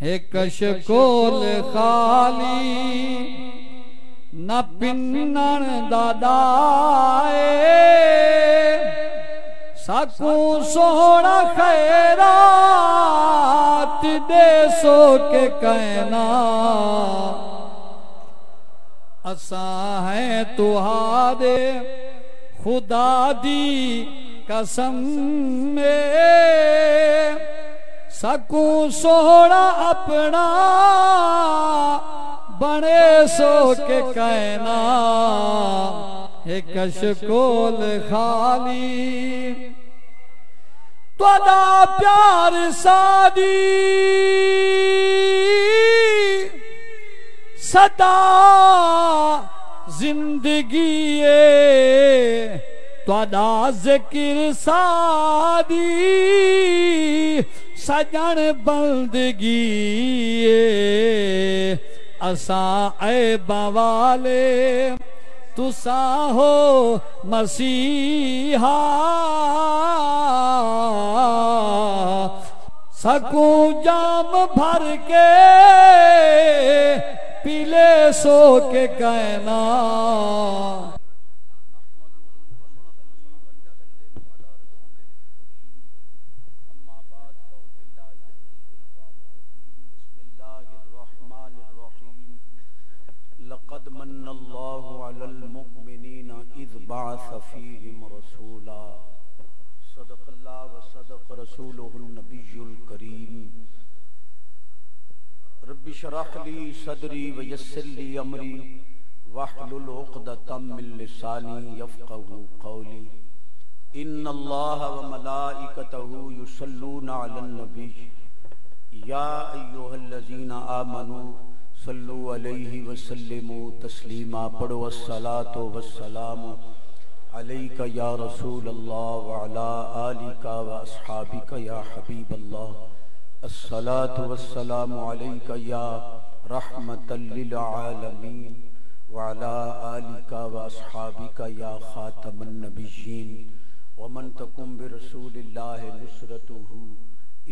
एक शकोल खाली न पिन्नण दादाए सकू सोहना खैरात दे सो के कहना असा है तुहारे खुदा दी कसम में सकू सोहना अपना बने सो के कहना एक शकोल खाली त्वदा प्यार सादी सदा जिंदगी त्वदा जिक्र सादी सजन बंदगी असा ऐ बवाले तुसा हो मसीहा सकू जाम भर के पीले सो के कहना लक़द मन्नल्लाहु अलल मुमिनीना इज़ बअस फ़ीहिम रसूला सदक़ल्लाहु व सदक़ रसूलुहुन नबियुल करीम रब्बि शरह ली सदरी व यस्सिर ली अमरी वहलुल उक़दतम मिन लिसानी यफ़क़हू क़ौली इन्नल्लाहा व मलाइकतहू युसल्लूना अलन नबी या अय्युहल्लज़ीना आमनू सल्लु अलैहि वसल्लिमु तस्लीमा पढ़ो अस्सलातु वस्सलामु अलैका या रसूल अल्लाह व अला आलिका व अस्हाबिका या हबीब अल्लाह अस्सलातु वस्सलामु अलैका या रहमतल लिल आलमीन व अला आलिका व अस्हाबिका या खातमन नबिय्यीन व मन तकुम बिरसूलिल्लाहि नुसरतुहु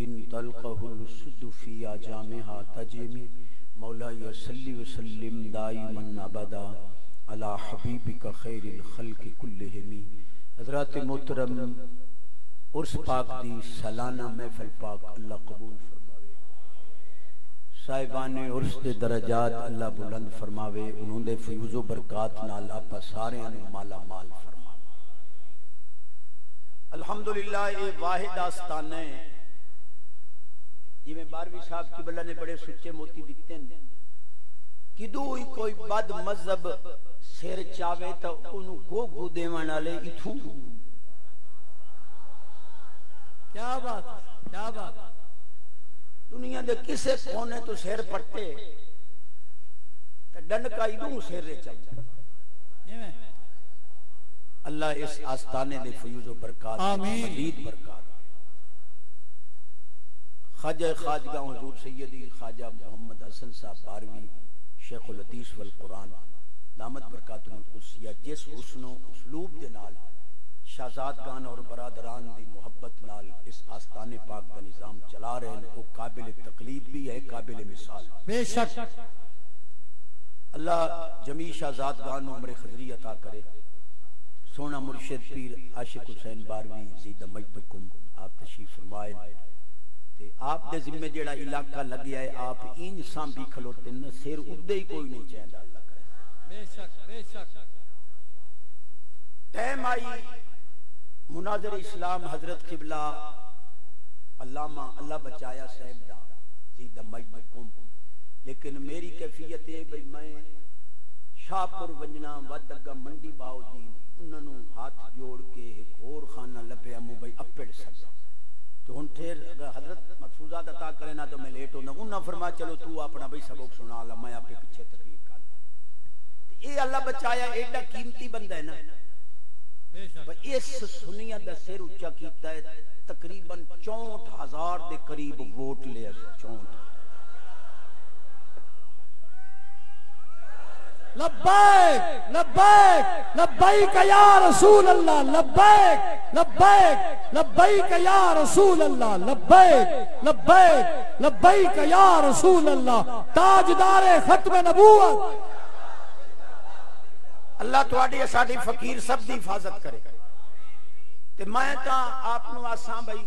इन तलक़हुल सुद्दु फी आजामिहा तजमी मौला सल्ली वसल्लिम दाइमन अबदा अला हबीबिका खैरिल खल्क़ि कुल्लिहिम। हज़रात मोहतरम उर्स पाक दी सालाना महफिल पाक अल्लाह कबूल फरमावे। साहिबाने उर्स दे दरजात अल्लाह बुलंद फरमावे। उन्होंने दे फयूज़ो बरकात नाल आपा सारे ने माला माल फरमावे। अल्हम्दुलिल्लाह ये वाहिद आस्ताना है जिमें बारहवीं साहब की बल्ला ने बड़े सुच्चे मोती दिते हैं किदू ही कोई बद मजहब सिर चावे तो उन्हें गो देवन वाले इथों क्या बात दुनिया दे किसे कोने तो सिर पट्टे डंडका इदू सिर चलता। अल्लाह इस आस्ताने दे फयूज़ो बरकात मज़ीद बरकात ख्वाजा खाजगा हुजूर सैयदी ख्वाजा मोहम्मद हसन साहब बारहवीं शेखुल हदीस वल कुरान दामद बरकातुल कुसिया जिस हुस्न उसलूब दे नाल शहजादगान और बरादरान दी मोहब्बत नाल इस आस्ताने पाक का निजाम चला रहे हैं वो काबिल तकलीद भी है काबिल मिसाल बेशक। अल्लाह जमी शहजादगान उम्र खजरी अता करे। सोना मुर्शिद पीर आशिक हुसैन बारहवीं ज़ीदा मजदकुम आप तशरीफ फरमाए। आप दे जिम्मे जेड़ा इलाका लग गया है आप इंज सांभी खलोते न सिर उदे ही कोई नहीं चाहता। अल्लाह करे बेशक बेशक। टाइम आई मुनाज़िर इस्लाम हजरत किबला अल्लामा अल्लाह बचाया साहब दा ज़ीदा मजदकुम। लेकिन मेरी कैफियत है भाई मैं शाहपुर वजना वदगा मंडी बाउद्दीन उन्होंने हाथ जोड़ के एक होर खाना लभ्या मु भाई अपेड़ सकदा तो हुन फिर अगर हजरत मकसूदात अता करे ना तो मैं लेट होना। उन्हें फरमा चलो तू अपना भाई सबक सुना ला मैं आपके पीछे तकरीर कर। ये अल्लाह बचाया एडा कीमती बंदा है ना इस सुनिया दा सिर उच्चा कीता है तकरीबन 64,000 दे करीब वोट ले 64 लब्बैक लब्बैक लब्बैक या रसूल अल्लाह लब्बैक लब्बैक लब्बैक या रसूल अल्लाह लब्बैक लब्बैक लब्बैक या रसूल अल्लाह ताजदारे खत्म नबूवत। अल्लाह तुहाडी साडी फकीर सब दी हिफाजत करे। ते मैं तां आप नूं आसां भाई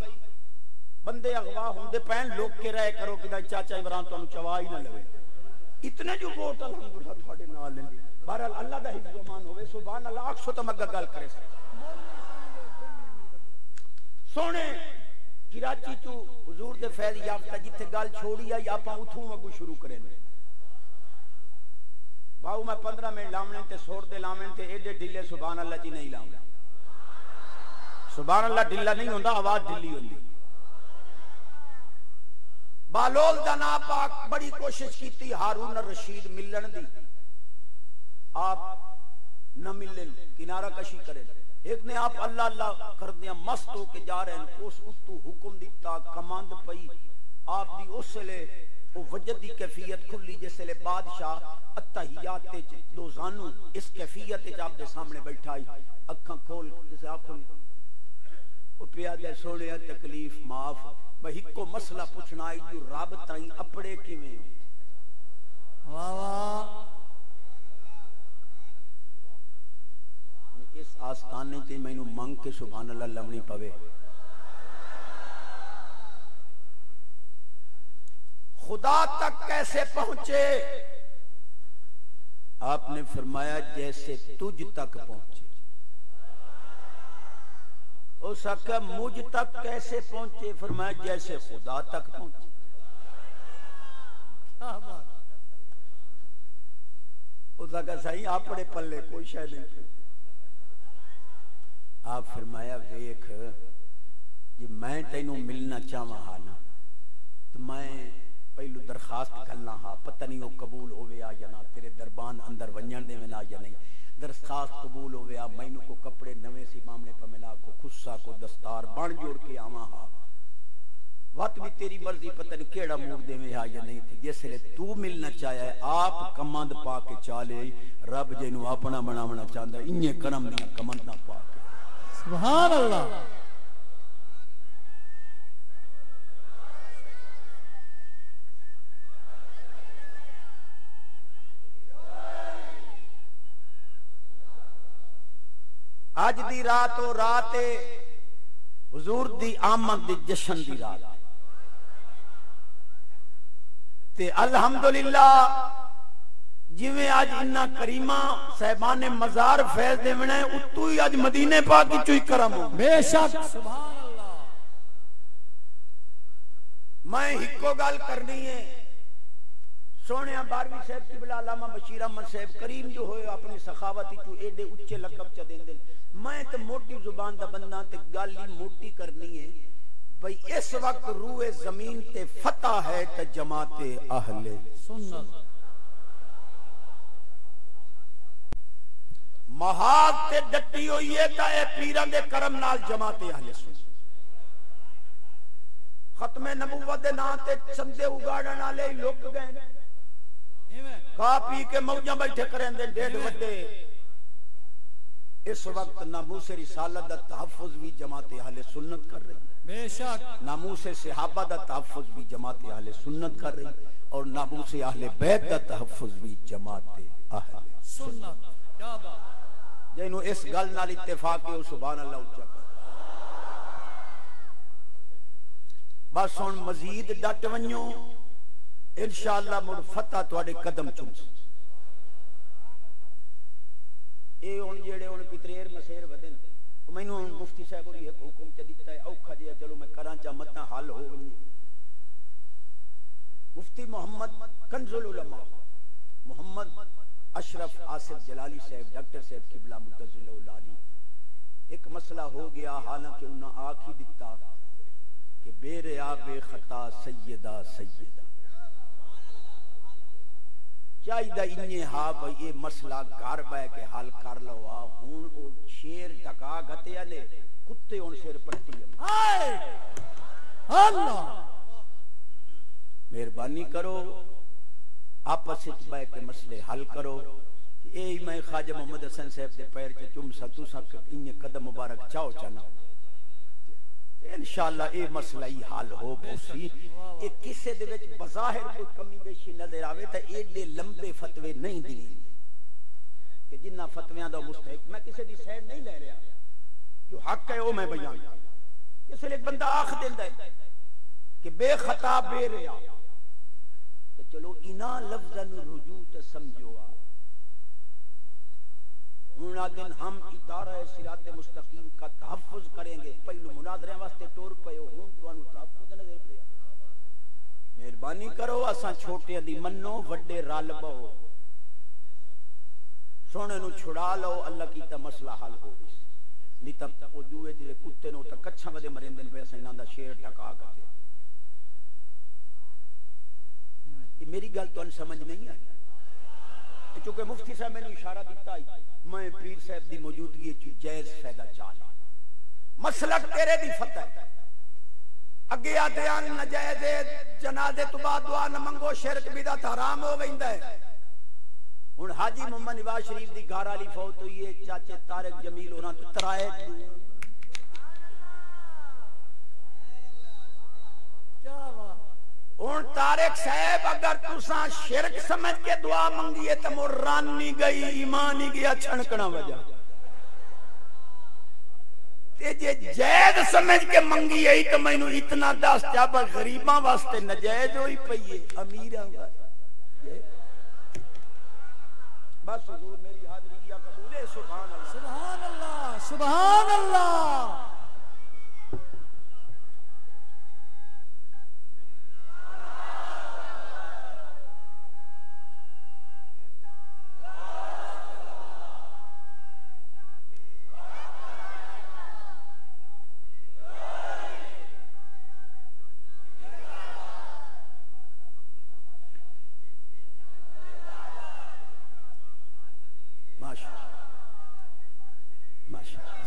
बंदे अगवा होंदे पैन लोग के रह करो कि चाचा इमरान तुहानू चवा ही ना लवे इतने जो वोट अल्हम्दुलिल्लाह तुहाडे नाल ने। बहरहाल अल्लाह दा हिफ्ज़ मान होवे सुभान अल्लाह। अक्सो तो मग्गा गल करे सोने कराची तू हुजूर दे फैज़ याफ्ता जिथे गल छोड़ी आई आपां उथों अगू शुरू करें। बाऊ मैं 15 मिनट लावने ते सोर दे लावने ते एडे ढिले सुभान अल्लाह जी नहीं लावना। सुभान अल्लाह ढिला नहीं होंदा आवाज ढिली होंदी। बालोल दा ना पाक बड़ी कोशिश की हारून रशीद मिलन दी आप न मिलन किनारा कशी करे। एक ने आप अल्लाह अल्लाह कर दिया मस्त होके जा रहे हैं उस उत्तू हुक्म दिता कमांड पई आप दी उसले वो वजद दी कैफियत खुली जिसले बादशाह अत्तहियात ते दो जानू इस कैफियत ते आप दे सामने बैठा आई अखां खोल जैसे आंखों ओ प्यादे सोने तकलीफ माफ मैं हिको मसला पूछना आई जो रब ताई अपड़े किवें हो। वाह वाह इस आस्थाने ते मैनू मंग के सुभान अल्लाह लवनी पवे। खुदा तक कैसे पहुंचे आपने फरमाया जैसे तुझ तक पहुंचे। उसका मुझ तक कैसे पहुंचे फरमाया जैसे खुदा तक पहुंचे। उसका सही आपड़े पल्ले कोई शायद नहीं। आप फरमाया वेख जे मैं तेनू मिलना चाहवा हा ना तो मैं पहलू दरखास्त करना हा पता नहीं वो कबूल होवे आ या ना तेरे दरबान अंदर वंजन देवे ना या नहीं। दरखास्त कबूल हो गया मैनू को कपड़े नवे सी मामले पर मिला को खुस्सा को दस्तार बन जोड़ के आवा हा वत भी तेरी मर्जी पता नहीं केड़ा मूड देवे हा या नहीं थी। जिसले तू मिलना चाहे है आप कमंद पा के चाले रब जेनू अपना बनावना चाहता इन्ने करम दी कमंद ना पा के सुभान अल्लाह। आज दी रात ओ रात हुजूर दी आमद दी जश्न दी रात ते अल्हम्दुलिल्लाह जिवें आज इन्ना करीमा साहिबान मजार फैज देवना उतू ही आज मदीने पाक विचों ही करम हो बेशक सुभान अल्लाह। मैं हिको गल करनी है सोने 12वीं साहब किबला अल्लामा बशीर अहमद साहब करीम जो होए अपनी सखावत चू एडे उच्चे लकब च देंदे। मैं तो मोटी जुबान दा बंदा ते गल ही मोटी करनी है भाई इस वक्त रूए जमीन ते फतह है ते जमाते अहले सुन्नत महाज ते डटी हुई है ता ए पीरां दे करम नाल जमाते अहले सुन्नत। खत्मे नबूवत दे नाम ते चंदे उगाड़न वाले लोग गए खा पी के मौजा बैठे करेंदे डेढ़ वड्डे। इस वक्त नामूस रिसालत दा तहफ्फुज भी जमाते अहले सुन्नत कर रही बेशक। नामूस सहाबा दा तहफ्फुज भी जमाते अहले सुन्नत कर रही और नामूस अहले बैत दा तहफ्फुज भी जमाते अहले सुन्नत। क्या बात जिन्हों इस गल नाल इत्तेफाक है सुभान अल्लाह उच्चा कर। बस हुण मजीद डट वञो इंशाअल्लाह मुड़ फतह तुहाडे कदम चुम। ये हुण जेड़े हुण पितरेर मसेर वदन मैनू हुण मुफ्ती साहब होरी एक हुक्म च दिता है औखा जिहा चलो मैं करां चा मतां हल हो वञे। मुफ्ती मोहम्मद कंजुल उलमा मोहम्मद अशरफ आसिफ जलाली साहब डॉक्टर साहब किबला मुतज़िल अली एक मसला हो गया हालांकि उन्हें आख ही दिता कि बेरिया बेखता सैयदा सैयदा चाहिए इन्ने हा भाई ये मसला घर बह के हल कर लो आ हुण ओ शेर ढका गतिया ने कुत्ते हुण सिर पट्टी अल्लाह मेहरबानी करो आपस में बह के मसले हल करो यही मैं ख्वाजा मोहम्मद हसन साहब के पैर च चुम सा तुसा इन कदम मुबारक चाहो चाना इंशाअल्लाह ये मसला ही हल हो पौसी। ये किसे दे विच बज़ाहिर कोई कमी बेशी नजर आवे तो एडे लंबे फतवे नहीं दिनी कि जिन्ना फतवियां दा मुस्तहिक मैं किसे दी सैर नहीं ले रहा, जो हक है वो मैं बयान। इसलिए एक बंदा आख दिंदा है कि बेखता बेरिया तो चलो इना लफ्ज़न रुजू ते समझो हुना दिन हम इदारा सिराते मुस्तकीम का तहफ़्फ़ुज़ करेंगे। पहलू मुनाज़रे वास्ते टोर पयो हूं तुहानू तहफ़्फ़ुज़ नज़र पिया। मेहरबानी करो असां छोटे दी मन्नो वड्डे रल बहो सोने नु छुड़ा लो अल्लाह की ता मसला हल हो गई। नहीं तब वो दूए जेड़े कुत्ते नो ता कच्छा वदे मरेंदे पे असां इनां दा शेर टका करते। ये मेरी गल तुहानू समझ नहीं आई क्योंकि मुफ्ती साहब मैंने इशारा दिता है मैं पीर साहब की मौजूदगी जायज फायदा चाहना। मसलक तेरे दी फतह अगे आते नजायज जनाजे तो बाद दुआ न मंगो शिरक बिदअत हराम हो वैंदा है। हुण हाजी मोहम्मद नवाज शरीफ दी घर वाली फौत हुई है, चाचे तारिक जमील होना तराए हुण तारिक साहब अगर तुसा शिरक समझ के दुआ मंगी है तो मुरानी गई ईमान ही गया छणकना वजह ते जे जायज समझ के मंगी है तो मैनू इतना दस जाब गरीबां वास्ते नजायज होई पई है अमीरां वास्ते बस हुजूर मेरी हाज़री या कबूल है। सुभान अल्लाह सुभान अल्लाह सुभान अल्लाह।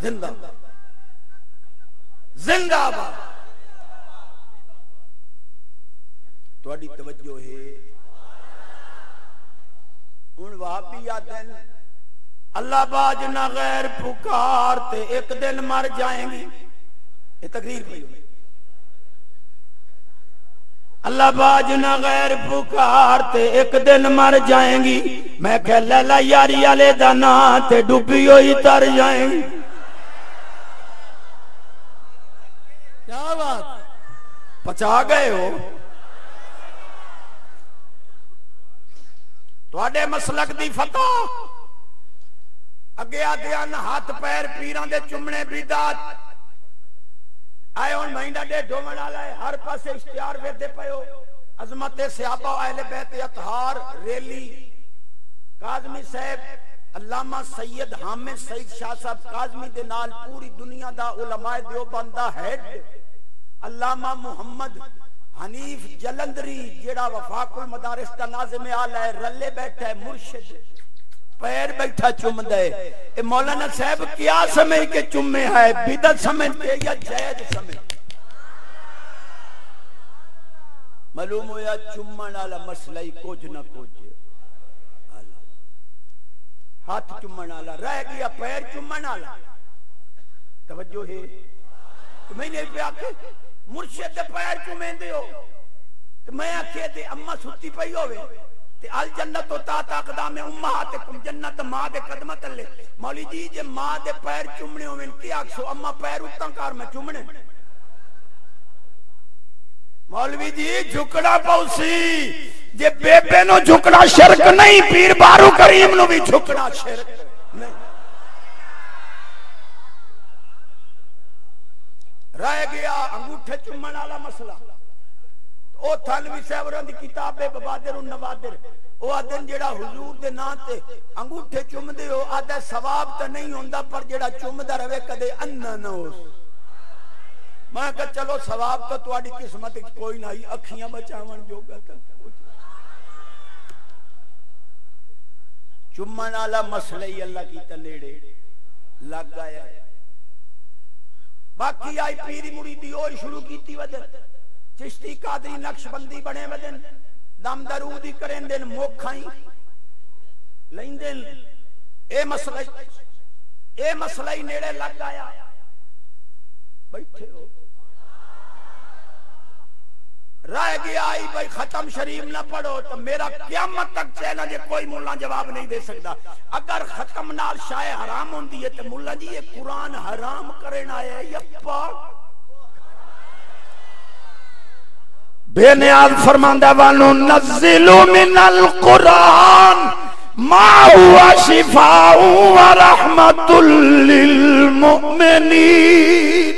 जिंदाबाद जिंदाबाद। थोड़ी तवज्जो है हुण वापी आदन अल्लाह बाज ना गैर पुकार ते एक दिन मर जाएंगी। ये तकरीर पई अल्लाह बाज ना गैर पुकार ते एक दिन मर जाएंगी। मैं कह लैला यारी वाले दा ना ते डूबी होई तर जाएंगी। क्या बात पचा गए हो तुहाडे मसलक दी फतह अगे आते हाथ पैर पीरां दे चुमने बिदात आए हुण महीना डेढ़ होवन वाला है। हर पासे इश्तिहार वेदे पयो अजमत सहाबा अहले बैत अतहार रैली काज़मी साहब अल्लामा सैयद हामिद सईद शाह साहब काज़मी दे नाल पूरी दुनिया दा उलमाए देवबंद दा हेड अल्लामा मुहम्मद हनीफ जलंधरी जेड़ा वफाकुल मदारिस दा नाज़िम आला है रले बैठा है मुर्शिद पैर बैठा चुमदा है। ए मौलाना साहब क्या समझ के चुमे है बिदअत समझ के या जायज समझ? मालूम होया चुम्मन वाला मसला ही कुछ ना कुछ हाथ चुम्मन वाला रह गया पैर चुम्मन वाला। तवज्जो है तो मैंने पे आके मुर्शिद दे पैर चुमेंदे हो तो मैं आखे ते अम्मा सुती पई होवे ते अल जन्नत तो ता कदम उम्महातकुम जन्नत मां दे कदम तले। मौली जी जे मां दे पैर चुमने होवे की आखसो अम्मा पैर उतां कर मैं चुमने। मौलवी जी झुकड़ा पौसी जे बेबे नो झुकड़ा शिरक नहीं पीर बारू करीम नो भी झुकड़ा शिरक नहीं। रह गया अंगूठे चुम्मन वाला मसला। ओ थानवी साहब दी किताब है बवादिर नवादिर ओ आदन जेड़ा हुजूर दे नाम ते अंगूठे चुमदे हो आदा सवाब तो नहीं होंदा पर जेड़ा चुमदा रहे कदे अन्ना ना हो। मैं कहा चलो सवाब तो तुम्हारी किस्मत कोई ना ही अखियां बचावन जोगा चुम्मन वाला मसला ही अल्लाह की तनेड़े लग गया। बाकी आई पीरी मुरीदी और शुरू की वजन चिश्ती कादरी नक्शबंदी बने वजन दम दरूदी करें दिन मोखाई लेंदे ए मसला ही नेड़े लग आया बैठे हो रह गया आई भाई खत्म शरीफ ना पढ़ो तो मेरा क़यामत तक चैलेंज कोई मुल्ला जवाब नहीं दे सकता। अगर खत्म नाल शाय हराम होंदी है तो मुल्ला जी ये कुरान हराम करना है यप्पा बेनियाज फरमांदा वानु नज़िलु मिनल कुरान मा हुवा शिफाउ व रहमतुल लिल मुमिनीन।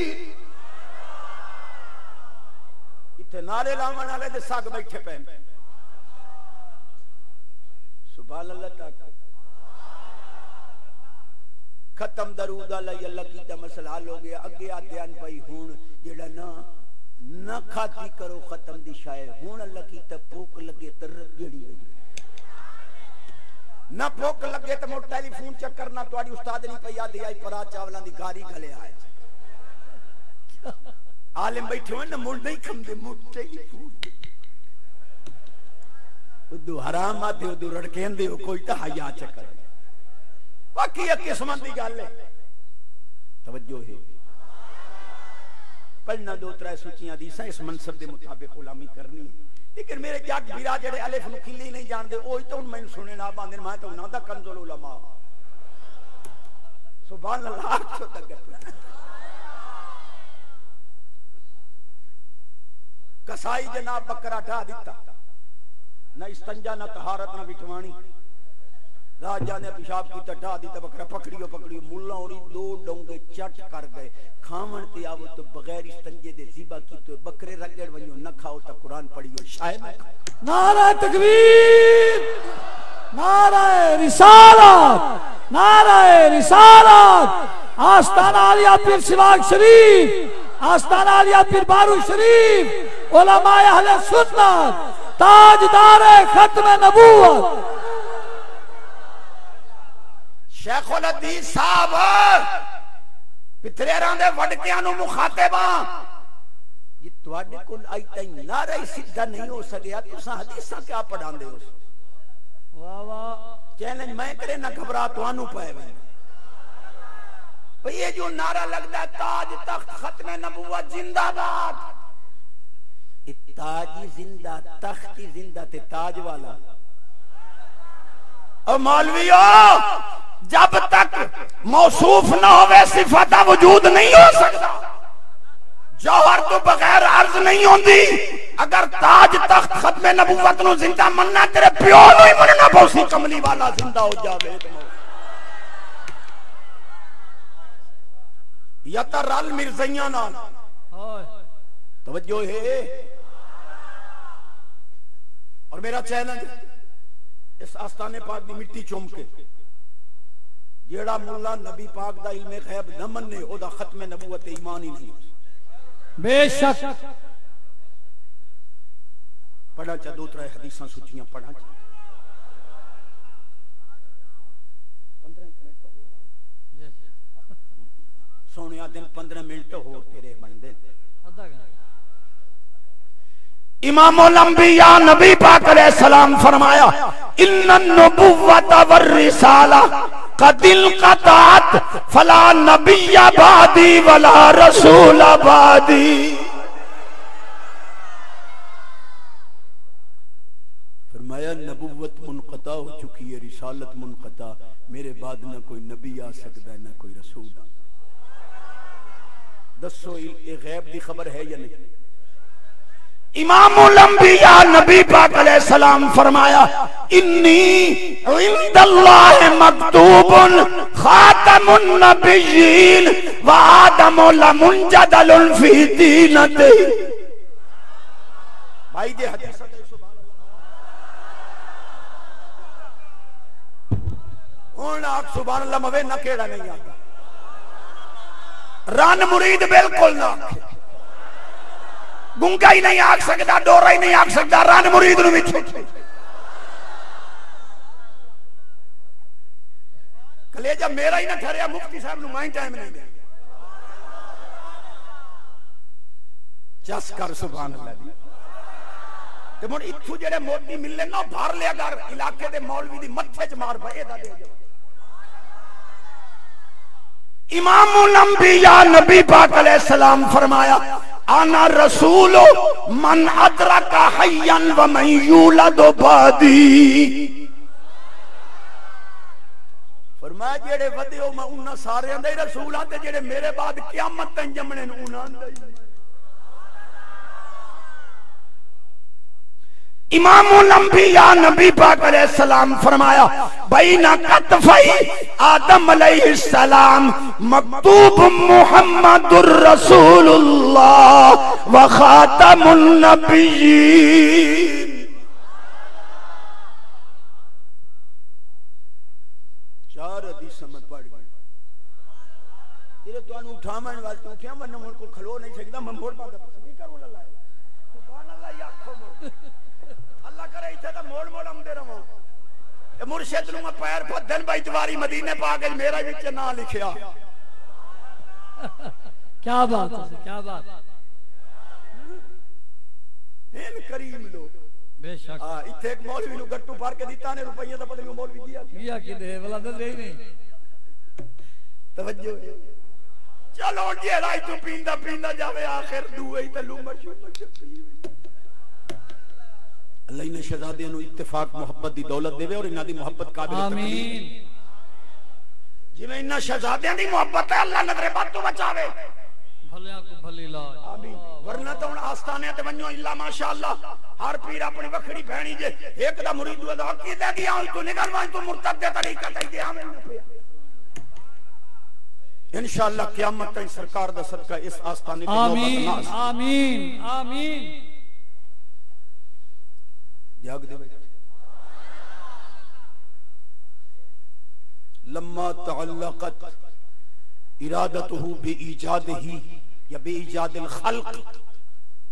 नारे लावन वाले दे साग बैठे पे सुभान अल्लाह तक खत्म दरूद अल्लाह की दा मसला हल हो गया। अगे आद्यान भाई हुन जेड़ा ना खाती करो खत्म दी शाय हुन अल्लाह की ता भूख लगे तरत जेड़ी ना भूख लगे तो मोर टेलीफोन चेक करना तुम्हारी उस्ताद नहीं पई आदी आई परा चावलां दी गारी गले आए आलिम बैठे हो ना मुड़ नहीं खमदे मुड़ टेलीफोन उदू हराम आते उदू रड़केंदे हो कोई तो हया चक्कर बाकी एक किस्मत दी गल है तवज्जो है पढ़ना दो त्रै सूचियां हदीसां इस मनसब के मुताबिक गुलामी करनी है। लेकिन मेरे जग वीरा जेड़े अलिफ नु खिल्ली नहीं जानदे ओही तो मैं सुने ना पांदे मैं तो उन्हां दा कंजुल उलमा सुभान अल्लाह तो तक कसाई जनाब बकरा ढा दिता न इस्तंजा न तहारत न बिठवानी राजा ने पेशाब की ढा दिता बकरा पकड़ियो मुल्ला और दो डोंगे चट कर गए खावन ते आवो तो बगैर इस्तंजे दे ज़िबा की तो बकरे रगड़ वणो न खाओ तो कुरान पढ़ियो शायद नारा तकबीर नारा रिसालत आस्ताना आलिया पीर सिवाग शरीफ आस्ताना आलिया पीर बारू शरीफ उलमाए अहले सुन्नत ताजदार खत्म नबूवत शेखुल हदीस साहब पितरेरां दे वडकियां नु मुखातिबा ये तुहाडे कोल आई ताई नारा ही सीधा नहीं हो सकिया तुसां हदीसां क्या पढ़ांदे हो वाह वाह चैलेंज मैं करे ना घबरा तुहानू पाए वे ये जो नारा लगदा ताज तख्त खत्म नबूवत जिंदाबाद ताजी जिंदा तख्ती जिंदा ते ताज वाला और मौलवियो जब तक मौसूफ न होवे सिफत वजूद नहीं हो सकता जौहर तो बगैर अर्ज नहीं होंदी। अगर ताज तख्त खत्म नबूवत नु जिंदा मनना तेरे प्यो नु ही मनना पौसी कमली वाला जिंदा हो जावे या तो रल मिर्जैया नाल तवज्जो है। और मेरा चैलेंज इस आस्ताने पाक की मिट्टी चुम के जेड़ा मुल्ला नबी पाक दा इल्मे गैब न मन्ने ओदा खत्म नबूवत ईमान ही नहीं बेशक पढ़ा चा दो त्रै हदीसां सूचियां पढ़ा चा 15 मिनट हो सोनिया दिन 15 मिनट हो तेरे बनदे आधा घंटा। इमामुल अंबिया नबी पाक अलैहि सलाम फरमाया इन्नन नबुव्वत वर रिसाला कदिल कतात फला नबिय्य बादी वला रसूल बादी। फरमाया नबुव्वत मुनक़ता हो चुकी है रिसालत मुनक़ता मेरे बाद न कोई नबी आ सकता है न कोई रसूल। दसो ये गैब की खबर है या नहीं। इमामुल अंबिया नबी पाक अलैहि सलाम फरमाया इन्नी इंदल्लाह मक्तूबुन खातमुन नबिय्यीन व आदमु लमुनजदलुन फी दीनति। भाई दे हदीस हुन आप सुभान अल्लाह मवे न केड़ा नहीं आता रन मुरीद बिल्कुल ना गुंगा ही नहीं आख सकता डोरा ही नहीं आख सकता रन मुरीद नु विच कलेजा मेरा ही ना ठहरिया मुफ्ती साहब नु मैं टाइम नहीं दे चस कर सुभान अल्लाह दी ते मुड़ इत्थू जेड़े मोदी मिलने ना भर लिया कर इलाके दे मौलवी दी मत्थे च मार भए दा दे इमामुल अंबिया नबी पाक अलैहिस्सलाम फरमाया आना रसूल मन अदरका हय्यन व मन यूलदु बादी फरमाया जेड़े वधियो मैं उन्हां सारियां दा ही रसूल आ ते जेड़े मेरे बाद क़यामत तक जमने ने उन्हां दा ही इमामुल अंबिया नबी पाक अलैहिस्सलाम फरमाया बैना कतफई आदम अलैहिस्सलाम मकतूब मुहम्मदुर रसूलुल्लाह व खातमुन नबिय्यीन। चार हदीस में पढ़ गए ये तो अनु उठावन वाले उठिया मन मोड़ को खलो नहीं सकदा मैं मोड़ पा स्पीकर वाला लाए सुभान अल्लाह या आखो अल्लाह करे इथे तो मोड़ मोड़ आंदे रहो ते मुर्शिद नु मैं पैर भदन भाई दवारी मदीने पाक मेरा विच ना लिखिया क्या बात है क्या बात इन करीम लोग बेशक हां इथे एक मौलवी नु गट्टू फाड़ के दिता ने रुपया तो पता नहीं मौलवी दिया कि दे वाला दे नहीं तवज्जो चलो जेड़ा तू पींदा पींदा जावे आखिर दुए ते लूमर शुमर अल्लाह ने शहजादे नु इत्तेफाक मोहब्बत दी दौलत देवे और इना दी मोहब्बत काबिल आमीन जिवें इना शहजादियां दी मोहब्बत है अल्लाह नजरे बद तो बचावे भलिया को भली ला आमीन वरना तो हुन आस्थाने ते वन्यो इल्ला माशाअल्लाह हर पीर अपनी वखड़ी बहनी जे एक दा मुरीद दा अकीदा दी आ तू निकलवा तू मुर्तद दे तरीका ते दे आवे न पिया इंशाअल्लाह क़यामत तक सरकार दा सदका इस आस्थाने ते आमीन आमीन आमीन जाग दे लम्मा तअल्लक़त इरादतुहु बिईजादिही या बिईजादिल खल्क़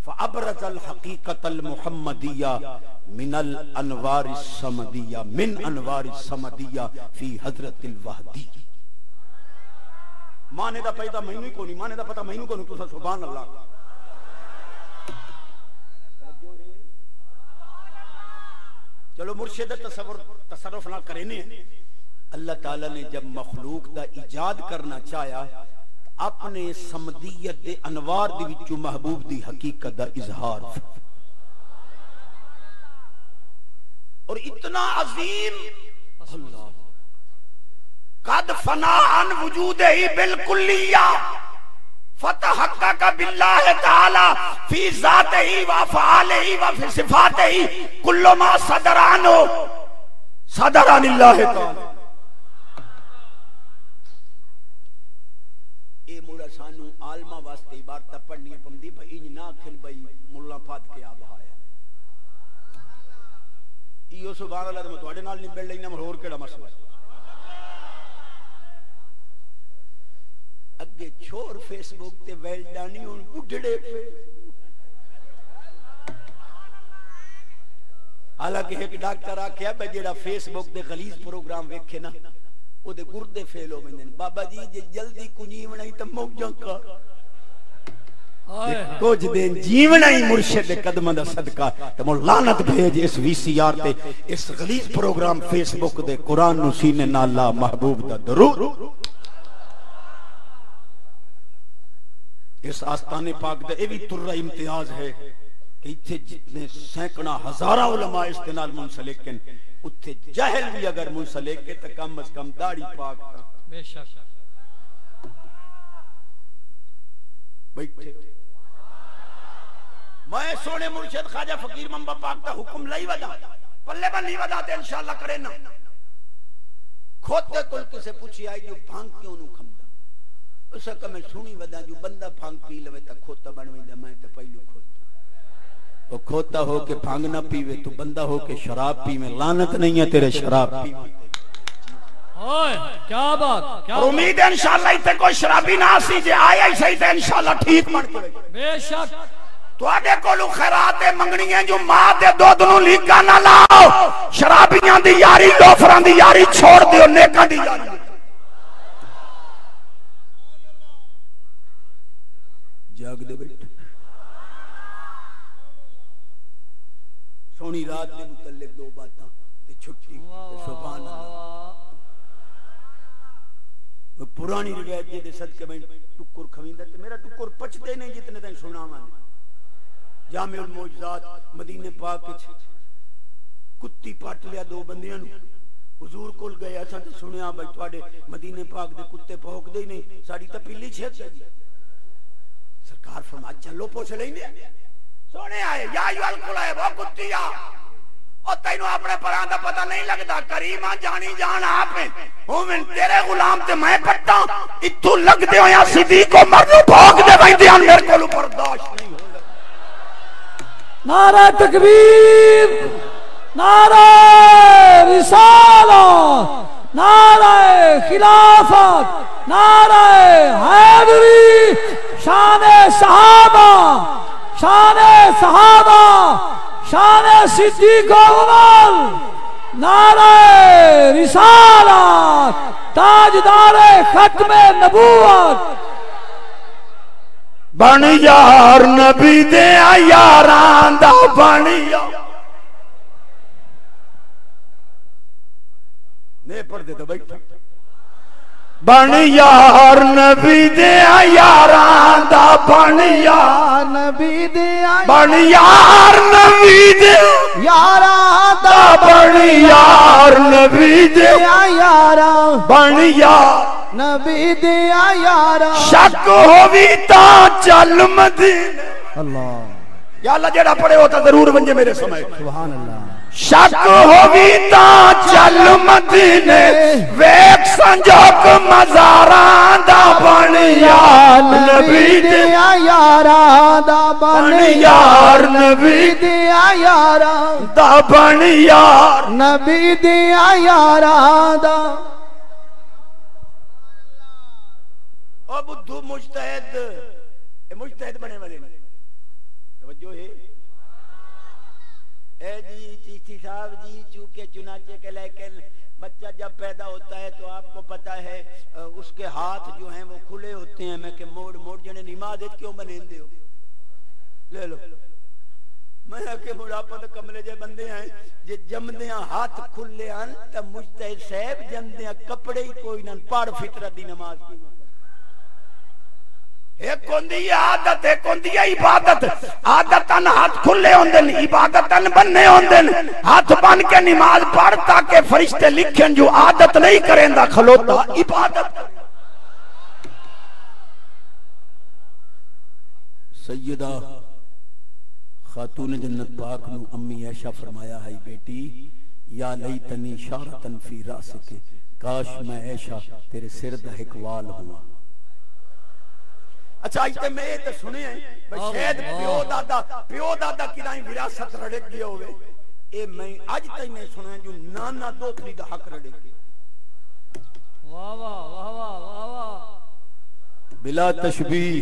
फअबरज़ल हक़ीक़तल मुहम्मदिया मिनल अनवारिस समदिया मिन अनवारिस समदिया फी हज़रतिल वहदी माने दा पैदा मैनू ही कोनी माने दा पता मैनू कोनी तुसा सुभान अल्लाह चलो मुर्शिद तसर्रुफ ना करे ने अल्लाह ताला ने जब मखलूक दा इजाद करना चाहा अपने समदियत दे अनवार दे विचों महबूब दी हकीकत दा इजहार और इतना अजीम अल्लाह कद फनाअन वजूदही बिलकुल्लिया फतहक्का बिल्लाह ताला फी ज़ातिही व अफ़आलिही व फी सिफ़ातिही कुल्लु मा सदरानो सदरानिल्लाह ताला ए मुड़ा सानू आलमा वास्ते इबारत पढ़नी पमदी भाई इंज ना आखन भाई मुल्ला फात के आ बहाया इयो सुभान अल्लाह ते मैं ਤੁਹਾਡੇ ਨਾਲ ਨਹੀਂ ਮਿਲ ਲੈਣਾ ਹੋਰ ਕਿਹੜਾ ਮਸਲਾ अगे छोर फेसबुक ते वेलडानी हुन बुढ़ड़े पे हालांकि एक डॉक्टर आख्या भाई जेड़ा फेसबुक दे गलीज प्रोग्राम वेखे ना ओदे गुर्दे फेल हो वेंदे बाबा जी जे जल्दी कुंजीवना ही ते मौजां का कुछ दिन जीवना ही मुर्शिद दे कदमां दा सदका ते मो लानत भेज इस वीसीआर ते इस गलीज प्रोग्राम फेसबुक दे कुरान नु सीने नाल ला महबूब दा दरूद इस आस्थाने पाक दा भी तुर्रा इम्तियाज है कि इत्थे जितने सैकड़ा हजारा उलमा इसके नाल मुंसलिक हैं उत्थे जहल भी अगर मुंसलिक है तो कम से कम दाढ़ी पाक का बेशक बैठे मैं सोने मुर्शिद ख्वाजा फकीर मंबा पाक का हुक्म लई वदा पल्ले बन नहीं वदा ते इंशाअल्लाह करे ना खोते कुल किसे पूछी आई जो भांग क्यों नु खमदा उसा का मैं सुनी वदा जो बंदा भांग पी लवे त खोता बन वेंदा मैं ते पहलू खोता ओ खोता हो के भांग ना पीवे तू बंदा हो के शराब पीवे लानत नहीं है तेरे शराब पीवे ओए क्या बात क्या उम्मीद है इंशाअल्लाह इते कोई शराबी ना सी जे आया ही सही ते इंशाअल्लाह ठीक बन के बेशक तुहाडे कोलू खैरात मंगनी है जो मां दे दूध नु लीका ना लाओ शराबियां दी यारी लोफरां दी यारी छोड़ दियो नेकां दी यारी जाग दे बेटा सोनी रात के मुतल्लिक दो बातें ते छुट्टी ते सुभान अल्लाह। पुरानी रिवायत दे सदके में टुकुर खवींदा ते मेरा टुकुर पचदे नहीं जितने तक सुनावां। जामिउल मौजज़ात मदीने पाक विच कुत्ती पट लिया दो बंदियां नूं हुजूर कोल गए असां ते सुनिया भाई तुहाडे मदीने पाक दे कुत्ते भौंकदे ही नहीं साडी तां पिल्ली छेक गई। सरकार फरमा चलो पुछ लैंदे सोने आए या युल कुलाए वो कुत्तिया ओ तैनू अपने परां दा पता नहीं लगदा करीमा जानी जान आपे ओवें तेरे गुलाम ते मैं पट्टा इत्थू लगदे होया सिद्दीक को मरनू भौंक दे वैंदे आन मेरे कोल बर्दाश्त नहीं होंदा। नारा तकबीर नारा रिसालत नारा खिलाफत नारा हैदरी शाने सहाबा शाने सिद्दीक उमर नारा रिसालत ताजदारे खत्मे नबूवत बन यार नबी दे यारां दा बन यार ने पढ़ दे तो बैठा बन यार नबी दे यारां दा बन यार नबी दे बन यार नबी दे यारां दा बन यार नबी दे यारां बन यार नबी दे यारां शक होवी ता चल मदीने अल्लाह या अल्लाह जेड़ा पढ़े हो ता जरूर वंजे मेरे समय सुभान अल्लाह। शक होवी ता चल मदीने वेख संजोक मज़ारां दा बन यार नबी दे यारां दा बन यार नबी दे यारां दा बन यार नबी दे यारां दा। ओ बुद्धू मुजतहिद ए मुजतहिद बने वाले ने तवज्जो है ए जी चिश्ती साहब जी चूके चुनाचे के लेकिन बच्चा जब पैदा होता है तो आपको पता है उसके हाथ जो हैं वो खुले होते हैं। मैं के मोड़ मोड़ जने नमाज क्यों बनेंदे हो ले लो मैं के बुढ़ापा तो कमले जे बंदे हैं जे जमदे हाथ खुले हन त मुजतहिद साहब जमदे कपड़े ही कोई ना पढ़ फितरत दी नमाज की एक होंदी आदत एक होंदी इबादत। आदतन हाथ खुले होंदे न इबादतन बन्ने होंदे न हाथ बन के नमाज पढ़ ताकि फरिश्ते लिखन जो आदत नहीं करेंदा खलोता इबादत। सैयदा खातून जन्नत पाक नू अम्मी ऐशा फरमाया है बेटी या लैतनी शारतन फी रासिके काश मैं ऐशा तेरे सिर दा एक वाल हुआ। अच्छा इते मैं तो सुने भाई शायद प्यो दादा किदाई विरासत रड़क गया होवे ए मैं आज तक नहीं सुना जो नाना दोतरी दा हक रड़क गया। वाह वाह वाह वाह वाह वाह बिला तशबीह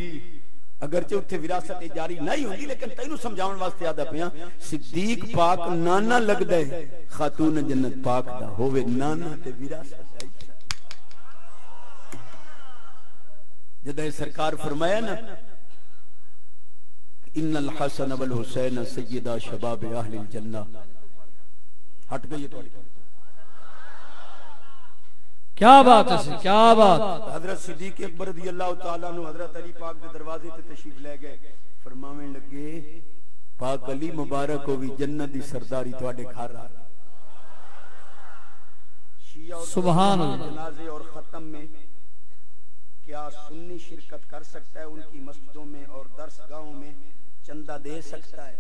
अगरचे उत्थे विरासत जारी नहीं होंदी लेकिन तैनू समझावन वास्ते आदा पिया सिद्दीक पाक नाना लगदा है खातून जन्नत पाक दा होवे नाना ते विरासत जदे सरकार फरमाया ना इन्नल हसन वल हुसैन सय्यदा शबाब अहलिल जन्नह हट गई है थोड़ी क्या बात है क्या बात। हजरत सिद्दीक अकबर रज़ियल्लाहु ताला अन्हु हजरत अली पाक के दरवाजे ते तशरीफ ले गए फरमावन लगे पाक अली मुबारक होवी जन्नत दी सरदारी ਤੁਹਾਡੇ घर आ सुभान अल्लाह। जनाजे और खत्म में क्या सुन्नी शिरकत कर सकता है उनकी मस्जिदों में और दरसगाहों में चंदा दे सकता है।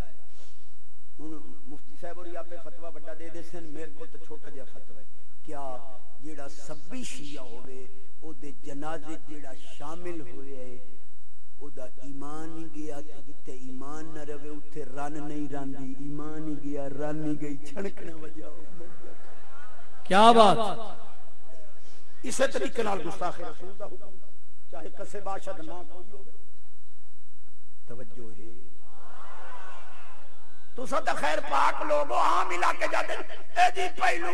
मुफ्ती साहब और यहाँ पे फतवा बड़ा दे देते मेरे को तो छोटा जहा फतवा है क्या जेड़ा सब्बी शिया होवे ओदे जनाजे जेड़ा शामिल होए ओदा ईमान ही गया ते जिथे ईमान न रवे उथे रन नहीं रांदी ईमान ही गया रन ही गई छणकना वजह क्या बात। इसे तरीके नाल गुस्ताखे रसूल दा हुक्म चाहे कसे बाशद ना कोई हो तवज्जो है तो सदा खैर पाक लोगो हां मिला के जाते ए जी पहलू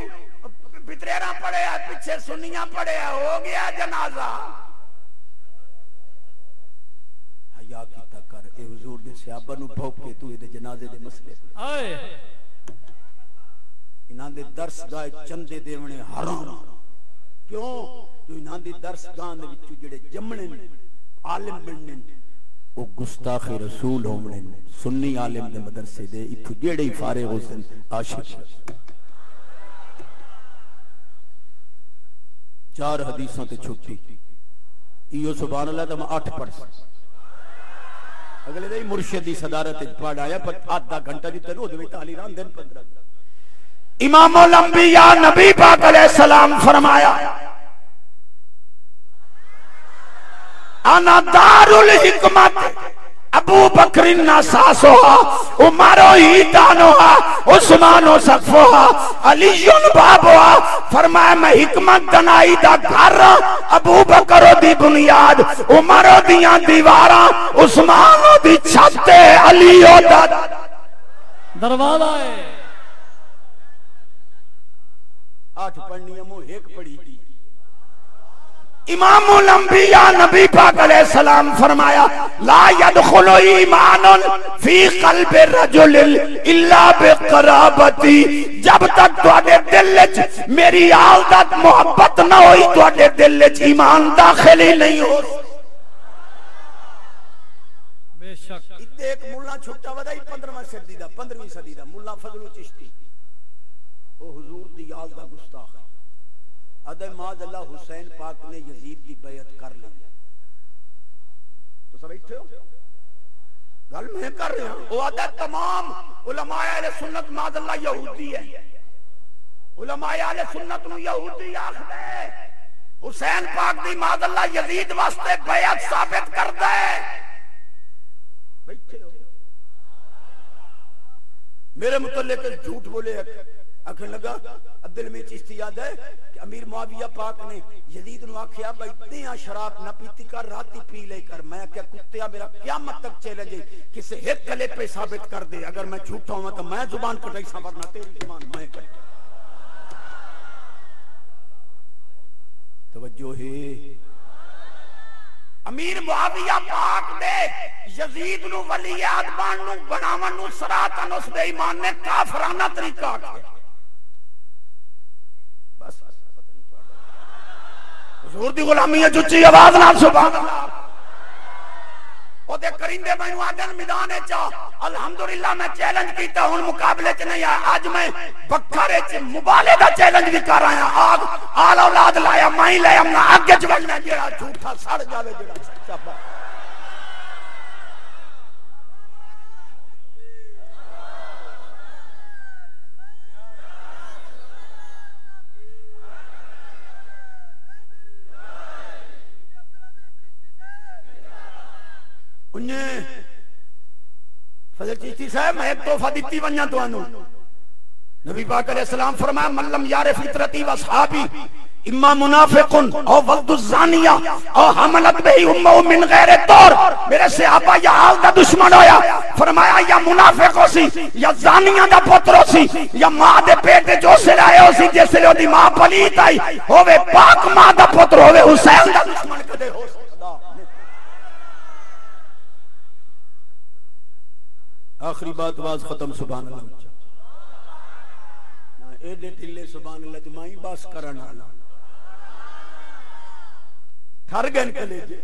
पितरेरा पड़े है पीछे सुन्नियां पड़े है हो गया जनाजा हया कीता कर ए हुजूर दे सहाबा नु भौंक के तू ए दे जनाजे दे मसले आए इन्हां दे दरसगाह चंदे देवने हराम क्यों जो इन्हां दी दरसगाह दे विच जेड़े जम्मने आलिम बनने वो गुस्ताख रसूल होने सुन्नी आलिम दे मदरसे दे इत्थों जेड़े फारिग हुसैन आशिक 4 हदीसां ते छुट्टी इहो सुभान अल्लाह तो मैं 8 पढ़ अगले दिन मुर्शिद की सदारत पढ़ आया पर आधा घंटा जितने ओदे विच ताली रान दिन 15 इमामुल अंबिया नबी पाक अलैहिस्सलाम फरमाया अना दारुल हिकमत अबू बकर नासासोहा उमरो ईदानोहा उस्मानो सफ़ोहा अलीयुन बाबोहा फरमाया मैं हिकमत दनाई दा घर अबू बकर दी बुनियाद उमरो दियां दीवारां उस्मानो दी छत अलीयो दा दरवाजा है 8 पढ़नी है मुंह एक पढ़ी थी इमामुल अंबिया नबी पाक अलैहिस्सलाम फरमाया ला यदखुलु ईमानुन फी क़ल्बि रजुल इल्ला बिक़राबती जब तक तुहाडे दिल विच मेरी आदत मोहब्बत ना होई तुहाडे दिल विच ईमान दाखिल ही नहीं हो बेशक इत्ते एक मुल्ला छुट्टा वदाई 15वीं सदी दा मुल्ला फजलु चिश्ती ओ हुजूर दी याद दा गुस्ताख अदे माज़अल्लाह हुसैन पाक ने यजीद की बैत कर ली तो सब बैठे हो गल मैं कर रहा हूं अदे तमाम उलमाए अहले सुन्नत माज़अल्लाह यहूदी है उलमाए अहले सुन्नत नु यहूदी आखदे हुसैन पाक दी माज़अल्लाह यजीद वास्ते बैत साबित करदा है बैठे हो मेरे मुतल्लिक झूठ बोले आखन लगा अब्दुल में चिश्ती याद है कि अमीर मुआविया पाक ने यजीद नु आखिया भाई इतनी शराब न पीती कर राती पी ले कर मैं क्या कुत्तिया मेरा क़यामत तक चैलेंज है किसे एक कले पे साबित कर दे अगर मैं झूठा हूं तो मैं जुबान कटाई सा वरना तेरी जुबान मैं कट तवज्जो है अमीर मुआविया पाक दे यजीद नु वली आदबान नु बनावन नु सरातन उस बेईमान ने काफराना तरीका आखिया हुजूर दी गुलामी है जुच्ची आवाज नाल सुभान अल्लाह ओदे करिंदे मैनू आदन मैदान च अल्हम्दुलिल्लाह मैं चैलेंज कीता हुन मुकाबले च नहीं आया आज मैं बखरे च मुबाले दा चैलेंज भी कर आया आग आल औलाद लाया मैं ले हमना आगे च वड़ना जेड़ा झूठा सड़ जावे जेड़ा सच्चा फजल चिश्ती साहब मैं एक तोहफा दिती वन्या तुहानू नबी पाक अलैहिस्सलाम फरमाया मल्लम यारे फितरती व असहाबी इम्मा मुनाफिकुन औ वल्दु ज़ानिया औ हमलत बिही उम्महु मिन गैरि तौर मेरे सहाबा या हाल दा दुश्मन होया फरमाया या मुनाफिक होसी या ज़ानिया दा पुत्र होसी या मां दे पेट जो से आए होसी जिसले ओदी मां पलीत आई होवे पाक मां दा पुत्र होवे हुसैन दा दुश्मन कदे हो आखिरी बात वाज खत्म सुभान अल्लाह ना एडे ढिल्ले सुभान अल्लाह ते माई बस करन वाला ठर गए कलेजे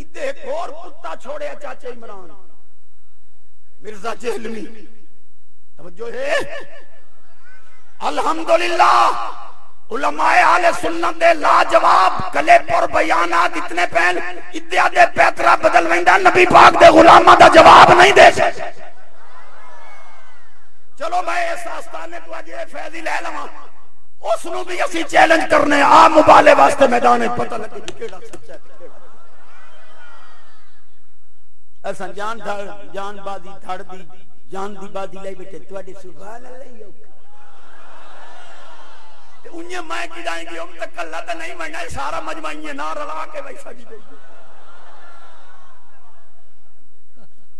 इते एक और कुत्ता छोड़े चाचा इमरान मिर्जा जहलमी तवज्जो है अल्हम्दुलिल्लाह उलमाए आले सुन्नत दे लाजवाब कले पर बयानात इतने पहन इत्या दे पैतरा बदल वेंदा नबी पाक दे गुलामां दा जवाब नहीं दे सकते चलो मैं इस आस्ताने तो आज ये फैज़ी ले लवां उस नु भी असि चैलेंज करने आ मुबाले वास्ते मैदान में पता लगे केड़ा सच्चा है असा जान बाजी धड़ दी जान दी बाजी ले बैठे ਤੁਹਾਡੇ सुभान अल्लाह उन्हें मैं की जाएंगे हम तक कल्ला तो नहीं बनना सारा मजमाइए ना रला के वैसा जी देंगे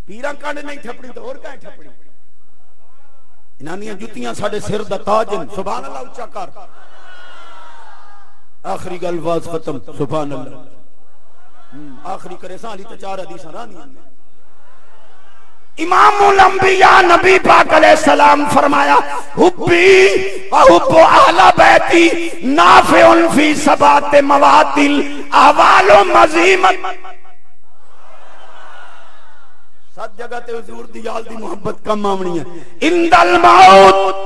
पीरा कांड नहीं ठपड़ी तो और क्या ठपड़ी इनानियां जुतियां साडे सिर दा ताज सुभान अल्लाह उच्चा कर आखिरी गल वाज खत्म सुभान अल्लाह आखिरी करे साली तो 4 हदीसां रानी इमामुल अंबिया नबी पाक अलैहिस्सलाम फरमाया हुब्बी व हुब्बु अहले बैती नाफिउन फी सबात मवातिल अहवालु मजीमत। सब जगह ते हुजूर दी याद दी मोहब्बत कम आवनी है। इंदल मौत,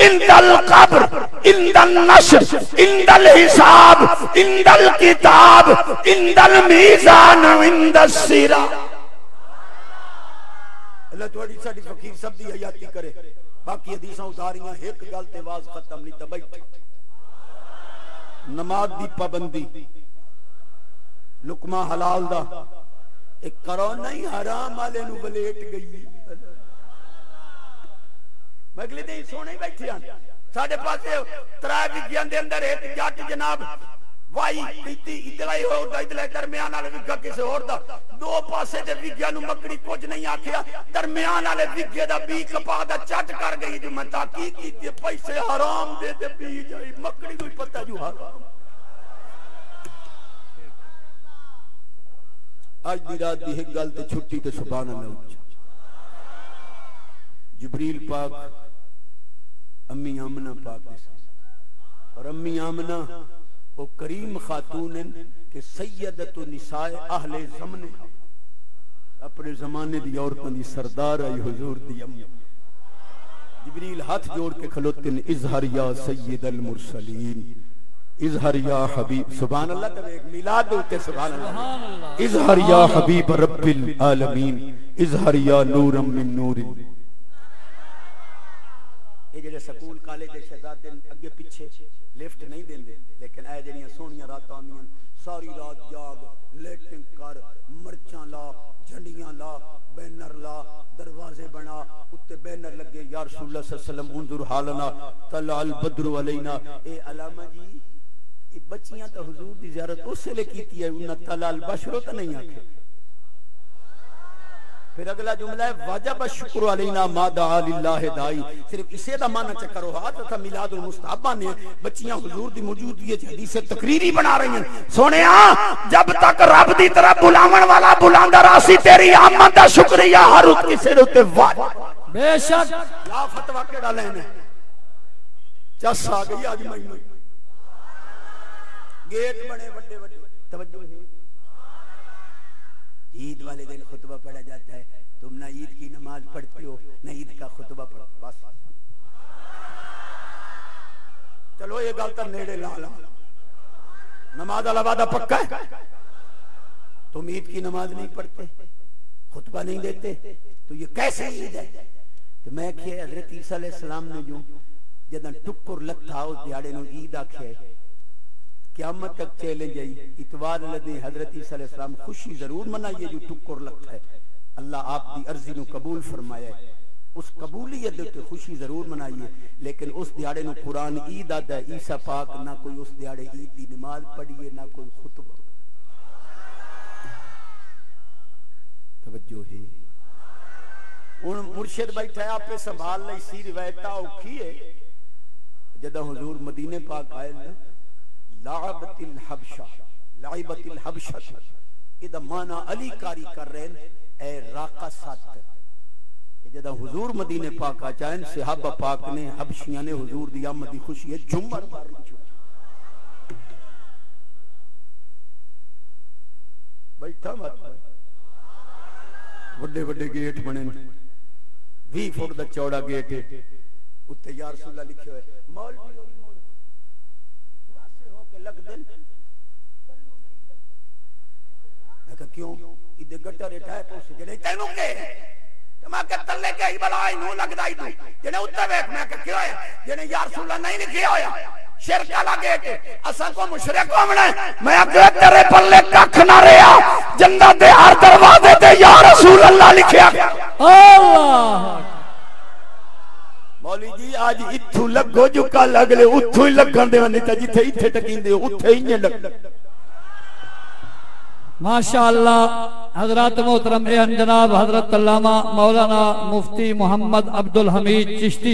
इंदल कब्र, इंदल नश्र, इंदल हिसाब, इंदल किताब, इंदल मीज़ान, इंदस सिरा। अल्लाह थोड़ी साडी फकीर सब दी हयाती करे। बाकी हदीसां उतारियां एक गल ते वाज खत्म नहीं तो बैठ। नमाज दी पाबंदी, लुकमा हलाल दा एक करो नहीं हराम वाले नु बलेट गई। मैं अगले दिन सोने ही बैठे हैं साढ़े पासे त्रै विज्ञान दे अंदर एक जट जनाब वाई पीती इधलाई होर इधले दरमियान वाले विज्ञा किसे होर दा दो पासे दे विज्ञा नु मकड़ी कुछ नहीं आखिया दरमियान वाले विज्ञा दा बी कपा दा चट कर गई जो मैं ताकी कीती पैसे हराम दे दे बी जाई मकड़ी कोई पता जो हराम। आज दी रात दी एक गल ते छुट्टी ते सुभान अल्लाह। जिब्रील पाक अम्मी आमना पाक दे और अम्मी आमना वो करीम खातून के सैयदतु निसाए अहले ज़माने अपने जमाने दी औरतों दी सरदार आई हुजूर दी अम्मी। जिब्रील हाथ जोड़ के खलोते ने इज़हर या सैयदल मुरसलीन, इज़हर या हबीब। सुभान अल्लाह। तब एक मिलाद होते सुभान अल्लाह। इज़हर या हबीब रब्बिल आलमीन, इज़हर या नूरम मिन नूरिन। ये जेडे स्कूल कॉलेज दे शहजादे अगे पीछे लिफ्ट नहीं देंदे लेकिन ए जेड़ियां सोहणियां रातां आंदियां सारी रात जाग लेटिंग कर मरचां ला झंडियां ला बैनर ला दरवाजे बना उत्ते बैनर लगे या रसूलुल्लाह सल्लल्लाहु अलैहि वसल्लम उनजुर हालना तलाल बद्रु अलैना। ए अलामा जी ये बच्चियां तो हुजूर दी ज़ियारत उस ले कीती है उन्ना तलाल बशरो तो नहीं आखे। फिर अगला जुमला है वाजब शुक्र अलैना मा दआ लिल्लाहि दाई। सिर्फ इसे दा माना च करो हाथ था मिलादुल मुस्तहबा ने बच्चियां हुजूर दी मौजूदगी च हदीस तकरीरी बना रही हैं। सोनिया जब तक रब दी तरफ बुलावन वाला बुलांदा रासी तेरी आमद दा शुक्रिया हर उस किसे दे उत्ते वाजिब। बेशक ला फतवा केड़ा लेने चस आ गई आज मैनू गेट बने बड़े बड़े। तवज्जो है ईद वाले दिन खुतबा पढ़ा जाता है तुम ना ईद की नमाज पढ़ते हो ना ईद का खुतबा पढ़ते। बस चलो ये गल तो नेड़े ला ला नमाज वाला वादा पक्का है। तुम ईद की नमाज नहीं पढ़ते खुतबा नहीं देते तो ये कैसे ईद है। तो मैं आखिया हजरत ईसा अलैहिस्सलाम ने जो जदा टुक्कुर लथा उस दिहाड़े नु ईद आखिया क़यामत तक चले जाई इतवार लदे हजरत ईसा अलैहिस्सलाम खुशी जरूर मनाइए जो टुक्कुर लथा है। अल्लाह आपकी अर्जी नु कबूल फरमाया उस कबूलियत ते खुशी जरूर मनाइए लेकिन उस दिहाड़े नु कुरान ईद आदा है ईसा पाक ना कोई उस दिहाड़े ईद दी नमाज पढ़िए ना कोई खुतबा। तवज्जो है हुन मुर्शिद बैठा आपे संभाल लई सी रिवायत औखी है। जदा हुजूर मदीने पाक आए ना लाइबतिल हबशा लाइबतिल हबशा इदा माना अली कारी कर रहे हैं ए राक़सत। जदा हुजूर मदीने पाक आ जाए सहाबा पाक ने हबशियां ने हुजूर दी आमद दी खुशी है झूमर मारनी बैठा मत बड़े बड़े गेट बने 20 फुट दा चौड़ा गेट है उत्ते या रसूलुल्लाह लिखे हुए मौलवी लग दिन मैं कहा क्यों इदे गटर एटा पोस जने तैनू के ते मैं कहा तल्ले के ही बला नु लगदा ही तू जने उत्ते वेख मैं कहा क्यों है जने या रसूलुल्लाह नहीं लिखिया होया शिरक वाला गेट असा को मुशरिक होवना मैं कहा तेरे पल्ले कख ना रहा जन्नत दे हर दरवाजे ते या रसूलुल्लाह लिखिया। अल्लाह मौली जी आज इथू लगो जो कल अगले उथू ही लगन दे नहीं तो जिथे इथे टकींदे उथे ही लग। माशाअल्लाह हजरत मोहतरम जनाब हजरत अल्लामा मौलाना मुफ्ती मोहम्मद अब्दुल हमीद चिश्ती